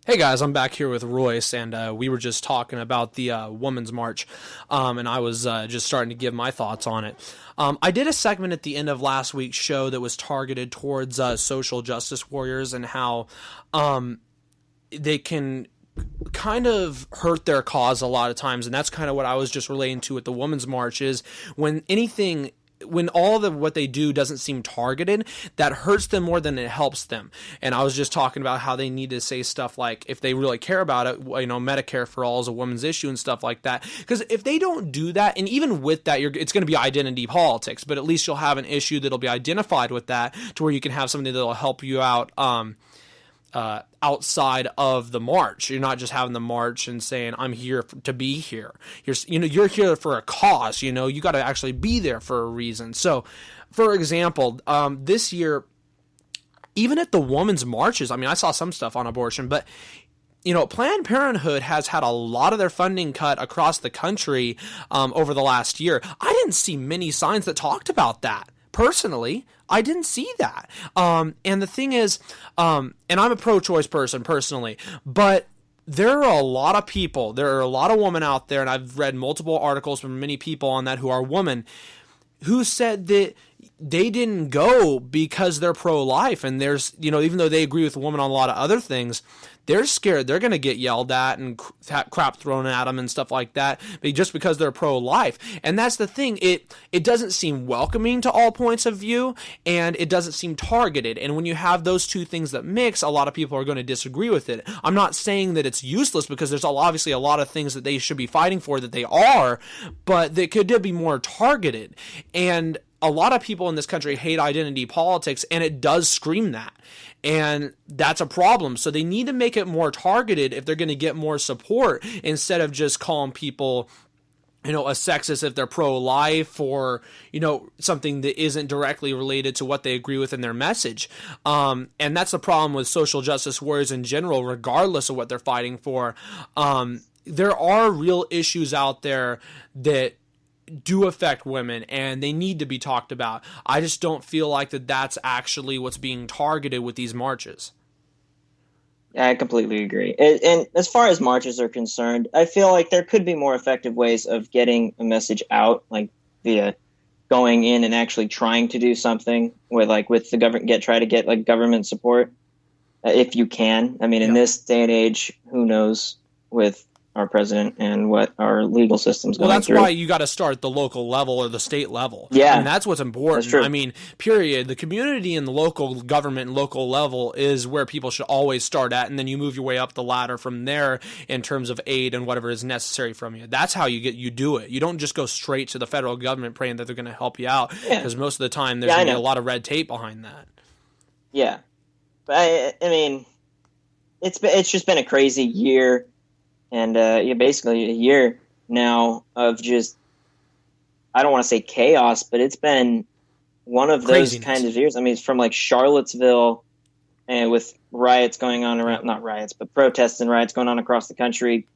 Hey guys, I'm back here with Royce, and we were just talking about the Women's March, and I was just starting to give my thoughts on it. I did a segment at the end of last week's show that was targeted towards social justice warriors and how they can kind of hurt their cause a lot of times, and that's kind of what I was just relating to with the Women's March is when all of what they do doesn't seem targeted, that hurts them more than it helps them. And I was just talking about how they need to say stuff like, if they really care about it, Medicare for all is a women's issue and stuff like that. Because if they don't do that, and even with that, it's going to be identity politics, but at least you'll have an issue that'll be identified with that to where you can have something that'll help you out outside of the march. You're not just having the march and saying, I'm here to be here. You're here for a cause. You got to actually be there for a reason. So, for example, this year, even at the women's marches, I saw some stuff on abortion, but Planned Parenthood has had a lot of their funding cut across the country over the last year. I didn't see many signs that talked about that. Personally, I didn't see that. And the thing is, and I'm a pro-choice person personally, but there are a lot of people, there are a lot of women out there, and I've read multiple articles from many people on that who are women, who said that they didn't go because they're pro-life, and there's, even though they agree with the woman on a lot of other things, they're scared they're going to get yelled at and crap thrown at them and stuff like that, but just because they're pro-life. And that's the thing. It doesn't seem welcoming to all points of view, and it doesn't seem targeted. And when you have those two things that mix, a lot of people are going to disagree with it. I'm not saying that it's useless, because there's obviously a lot of things that they should be fighting for that they are, but they could be more targeted. And a lot of people in this country hate identity politics, and it does scream that. And that's a problem. So they need to make it more targeted if they're going to get more support, instead of just calling people, a sexist if they're pro-life, or, something that isn't directly related to what they agree with in their message. And that's the problem with social justice warriors in general, regardless of what they're fighting for. There are real issues out there that do affect women, and they need to be talked about. I just don't feel like that's actually what's being targeted with these marches. Yeah, I completely agree. And as far as marches are concerned, I feel like there could be more effective ways of getting a message out, like via going in and actually trying to do something with the government, try to get government support if you can. In this day and age, who knows with our president and what our legal system's going through. Well, that's why you got to start at the local level or the state level. Yeah. And that's what's important. That's true. Period. The community and the local government and local level is where people should always start at, and then you move your way up the ladder from there in terms of aid and whatever is necessary from you. That's how you do it. You don't just go straight to the federal government praying that they're going to help you out, because most of the time there's going to be a lot of red tape behind that. Yeah. But it's just been a crazy year. And basically a year now of just, I don't want to say chaos, but it's been one of those kinds of years. It's from Charlottesville, and with riots going on around, not riots, but protests and riots going on across the country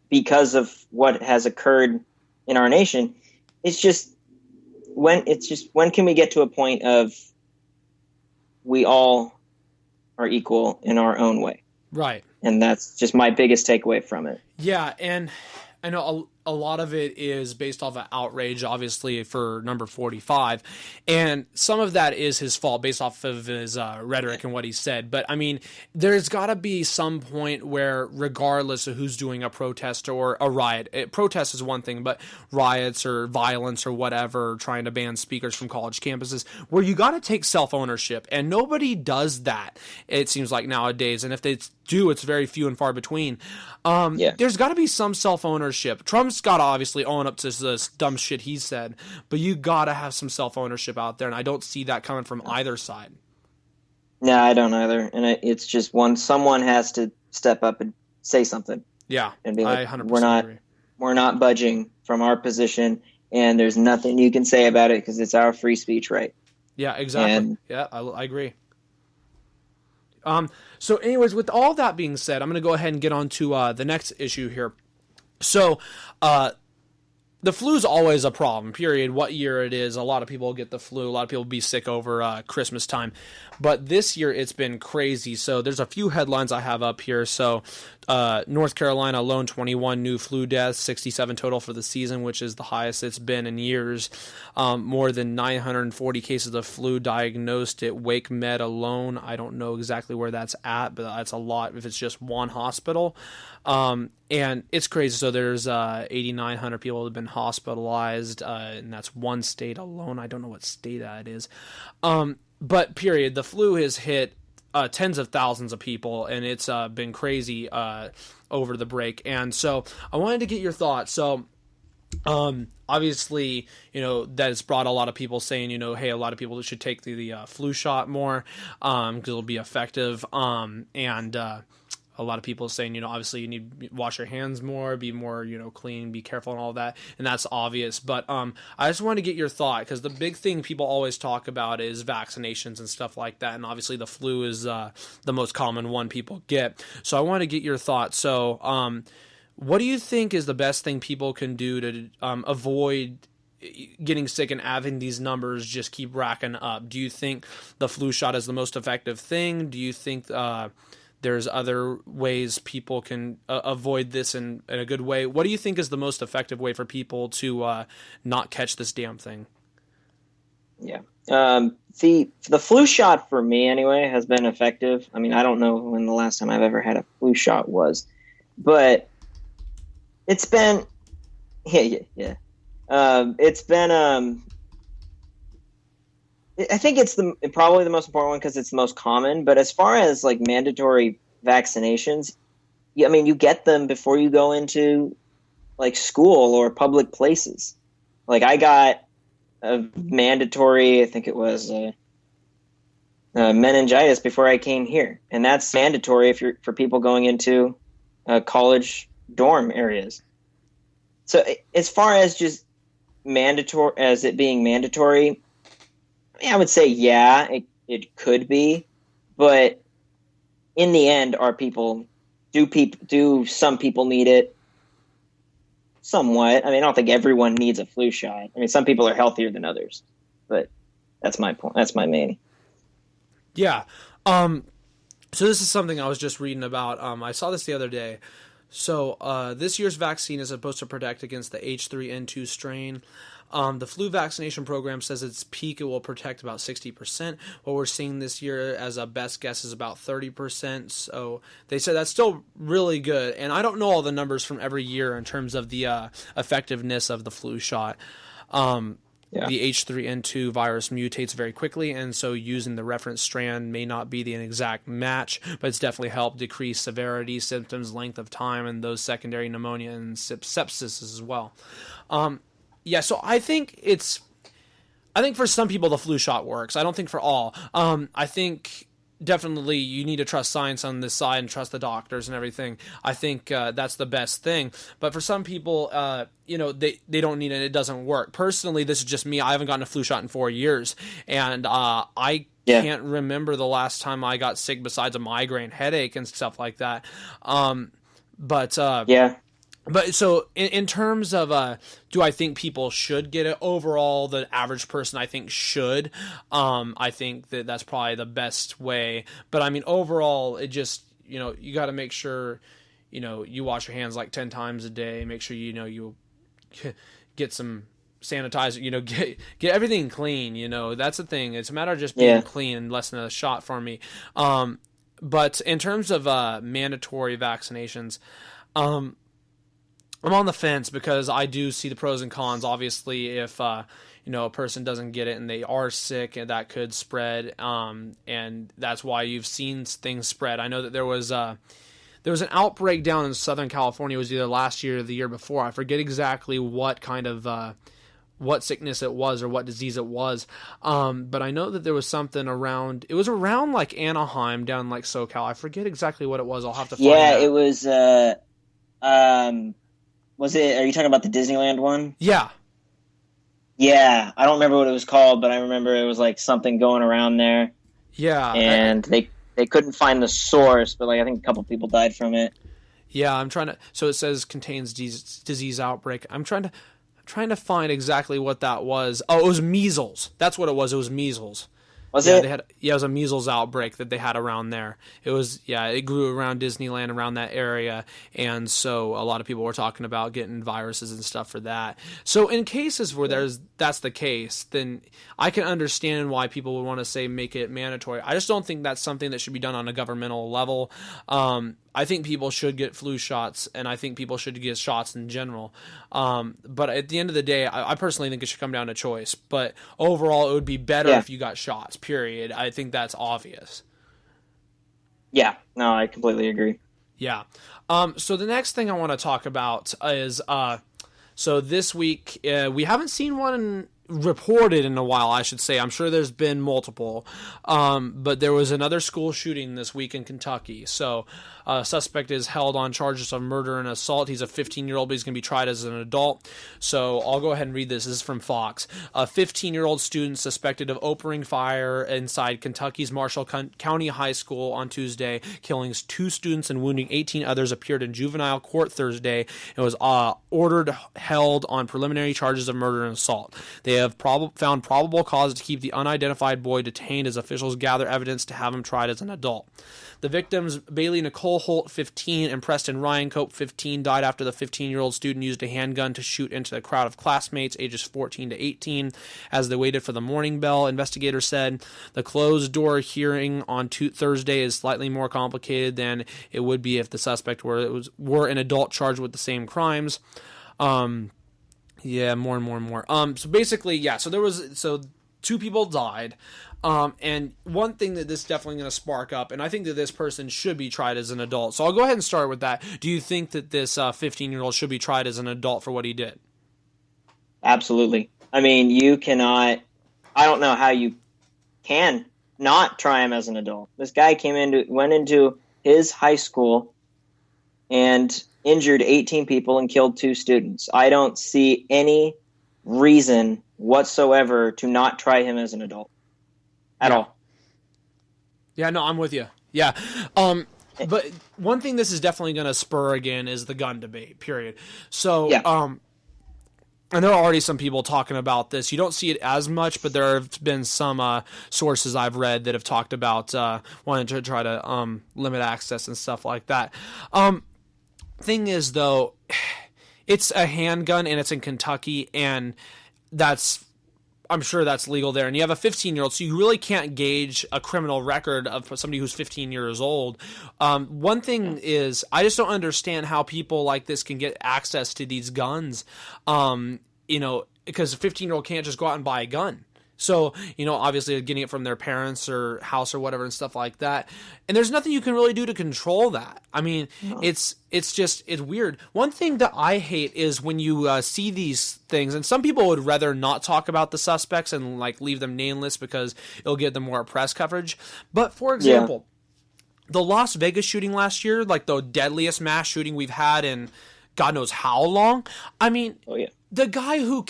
because of what has occurred in our nation. When can we get to a point of we all are equal in our own way? Right. And that's just my biggest takeaway from it. Yeah, and I know a lot of it is based off of outrage, obviously, for number 45. And some of that is his fault based off of his rhetoric and what he said. But, there's got to be some point where, regardless of who's doing a protest or a riot, protest is one thing, but riots or violence or whatever, trying to ban speakers from college campuses, where you got to take self-ownership. And nobody does that, it seems like, nowadays. And if they do, it's very few and far between. There's got to be some self-ownership. Trump's got to obviously own up to this dumb shit he said, but you got to have some self-ownership out there, and I don't see that coming from either side. No, I don't either. And it's just someone has to step up and say something. Yeah, and be like, I 100% agree. We're not budging from our position, and there's nothing you can say about it because it's our free speech right. Yeah, exactly. I agree. So anyways, with all that being said, I'm going to go ahead and get on to the next issue here. So the flu is always a problem, period. What year it is, a lot of people get the flu. A lot of people be sick over Christmas time. But this year it's been crazy. So there's a few headlines I have up here. So North Carolina alone, 21 new flu deaths, 67 total for the season, which is the highest it's been in years. More than 940 cases of flu diagnosed at Wake Med alone. I don't know exactly where that's at, but that's a lot if it's just one hospital. And it's crazy. So there's 8,900 people have been hospitalized, and that's one state alone. I don't know what state that is. But period, the flu has hit tens of thousands of people, and it's been crazy over the break. And so I wanted to get your thoughts. So obviously, that has brought a lot of people saying, hey, a lot of people should take the flu shot more because it'll be effective. And a lot of people saying, obviously you need to wash your hands more, be more, clean, be careful and all that. And that's obvious. But I just wanted to get your thought, because the big thing people always talk about is vaccinations and stuff like that. And obviously the flu is the most common one people get. So I want to get your thoughts. So what do you think is the best thing people can do to avoid getting sick and having these numbers just keep racking up? Do you think the flu shot is the most effective thing? Do you think there's other ways people can avoid this in a good way? What do you think is the most effective way for people to not catch this damn thing? Yeah. The flu shot for me anyway has been effective. I mean, I don't know when the last time I've ever had a flu shot was, but it's been, yeah. It's been, I think it's probably the most important one because it's the most common. But as far as like mandatory vaccinations, you get them before you go into like school or public places. Like I got a mandatory, I think it was meningitis before I came here, and that's mandatory for people going into college dorm areas. So as far as just mandatory, as it being mandatory, I would say, yeah, it could be, but in the end, do some people need it? Somewhat. I mean, I don't think everyone needs a flu shot. I mean, some people are healthier than others, but that's my point. That's my main. Yeah. So this is something I was just reading about. I saw this the other day. So this year's vaccine is supposed to protect against the H3N2 strain. The flu vaccination program says its peak it will protect about 60%. What we're seeing this year as a best guess is about 30%. So they said that's still really good. And I don't know all the numbers from every year in terms of the effectiveness of the flu shot. The H3N2 virus mutates very quickly, and so using the reference strand may not be the exact match, but it's definitely helped decrease severity, symptoms, length of time, and those secondary pneumonia and sepsis as well. So I think for some people the flu shot works. I don't think for all. I think definitely you need to trust science on this side and trust the doctors and everything. I think that's the best thing. But for some people, they don't need it. It doesn't work. Personally, this is just me. I haven't gotten a flu shot in 4 years, and I can't remember the last time I got sick besides a migraine headache and stuff like that. But so in terms of do I think people should get it? Overall, the average person I think should. I think that's probably the best way. But I mean, overall, it just, you got to make sure, you wash your hands like 10 times a day. Make sure, you get some sanitizer, get everything clean. That's the thing. It's a matter of just being clean and less than a shot for me. But in terms of mandatory vaccinations, I'm on the fence because I do see the pros and cons. Obviously, if a person doesn't get it and they are sick, and that could spread, and that's why you've seen things spread. I know that there was an outbreak down in Southern California. It was either last year or the year before. I forget exactly what kind of what sickness it was or what disease it was, but I know that there was something around. It was around like Anaheim, down like SoCal. I forget exactly what it was. I'll have to find out. Yeah, it was. Was it? Are you talking about the Disneyland one? Yeah. Yeah, I don't remember what it was called, but I remember it was like something going around there. Yeah, and they couldn't find the source, but like I think a couple people died from it. Yeah, I'm trying to. So it says contains disease outbreak. I'm trying trying to find exactly what that was. Oh, it was measles. That's what it was. It was measles. Was Yeah, it? it was a measles outbreak that they had around there. It grew around Disneyland, around that area, and so a lot of people were talking about getting viruses and stuff for that. So in cases where that's the case, then I can understand why people would want to say make it mandatory. I just don't think that's something that should be done on a governmental level. I think people should get flu shots, and I think people should get shots in general. But at the end of the day, I personally think it should come down to choice. But overall, it would be better if you got shots, period. I think that's obvious. Yeah, no, I completely agree. Yeah. So the next thing I want to talk about is, so this week, we haven't seen one reported in a while, I should say. I'm sure there's been multiple. But there was another school shooting this week in Kentucky. So a suspect is held on charges of murder and assault. He's a 15-year-old, but he's going to be tried as an adult. So I'll go ahead and read this. This is from Fox. A 15-year-old student suspected of opening fire inside Kentucky's Marshall County High School on Tuesday, killing 2 students and wounding 18 others, appeared in juvenile court Thursday and was ordered held on preliminary charges of murder and assault. They have found probable cause to keep the unidentified boy detained as officials gather evidence to have him tried as an adult. The victims, Bailey Nicole Holt, 15, and Preston Ryan Cope, 15, died after the 15-year-old student used a handgun to shoot into a crowd of classmates ages 14 to 18 as they waited for the morning bell. Investigators said the closed-door hearing on Thursday is slightly more complicated than it would be if the suspect were an adult charged with the same crimes. Yeah, more and more and more. So basically, so 2 people died. And one thing that this is definitely going to spark up, and I think that this person should be tried as an adult. So I'll go ahead and start with that. Do you think that this 15-year-old should be tried as an adult for what he did? Absolutely. I mean, you cannot, I don't know how you can not try him as an adult. This guy went into his high school and injured 18 people and killed 2 students. I don't see any reason whatsoever to not try him as an adult at all. Yeah, no, I'm with you. Yeah. But one thing this is definitely going to spur again is the gun debate, period. So, and there are already some people talking about this. You don't see it as much, but there have been some sources I've read that have talked about wanting to try to limit access and stuff like that. Thing is, though, it's a handgun and it's in Kentucky, and I'm sure that's legal there. And you have a 15-year-old, so you really can't gauge a criminal record of somebody who's 15 years old. One thing is, I just don't understand how people like this can get access to these guns, because a 15-year-old can't just go out and buy a gun. So, obviously getting it from their parents or house or whatever and stuff like that. And there's nothing you can really do to control that. I mean, it's weird. One thing that I hate is when you see these things, and some people would rather not talk about the suspects and leave them nameless because it'll get them more press coverage. But for example, the Las Vegas shooting last year, the deadliest mass shooting we've had in God knows how long. I mean, the guy who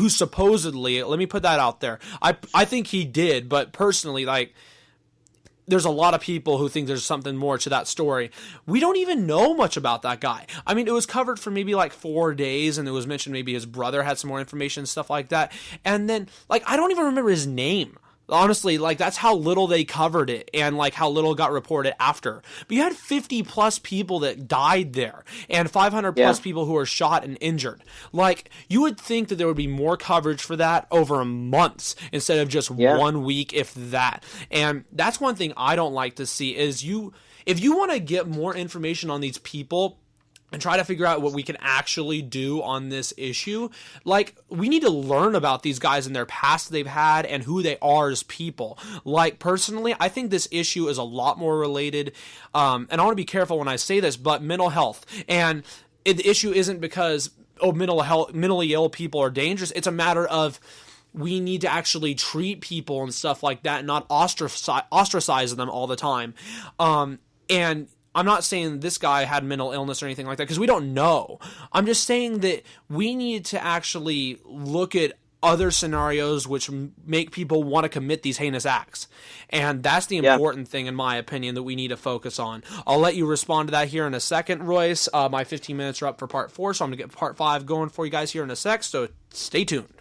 supposedly, let me put that out there, I think he did, but personally, there's a lot of people who think there's something more to that story. We don't even know much about that guy. I mean, it was covered for maybe 4 days, and it was mentioned maybe his brother had some more information and stuff like that. And then, I don't even remember his name. Honestly, that's how little they covered it and how little got reported after. But you had 50 plus people that died there and 500 plus people who were shot and injured. You would think that there would be more coverage for that over months instead of just 1 week, if that. And that's one thing I don't like to see is if you want to get more information on these people and try to figure out what we can actually do on this issue, we need to learn about these guys and their past they've had and who they are as people. Personally, I think this issue is a lot more related, and I want to be careful when I say this, but mental health. And the issue isn't because, mentally ill people are dangerous. It's a matter of we need to actually treat people and stuff like that, and not ostracize them all the time. And I'm not saying this guy had mental illness or anything like that, because we don't know. I'm just saying that we need to actually look at other scenarios which make people want to commit these heinous acts. And that's the important thing, in my opinion, that we need to focus on. I'll let you respond to that here in a second, Royce. My 15 minutes are up for part 4, so I'm going to get part 5 going for you guys here in a sec, so stay tuned.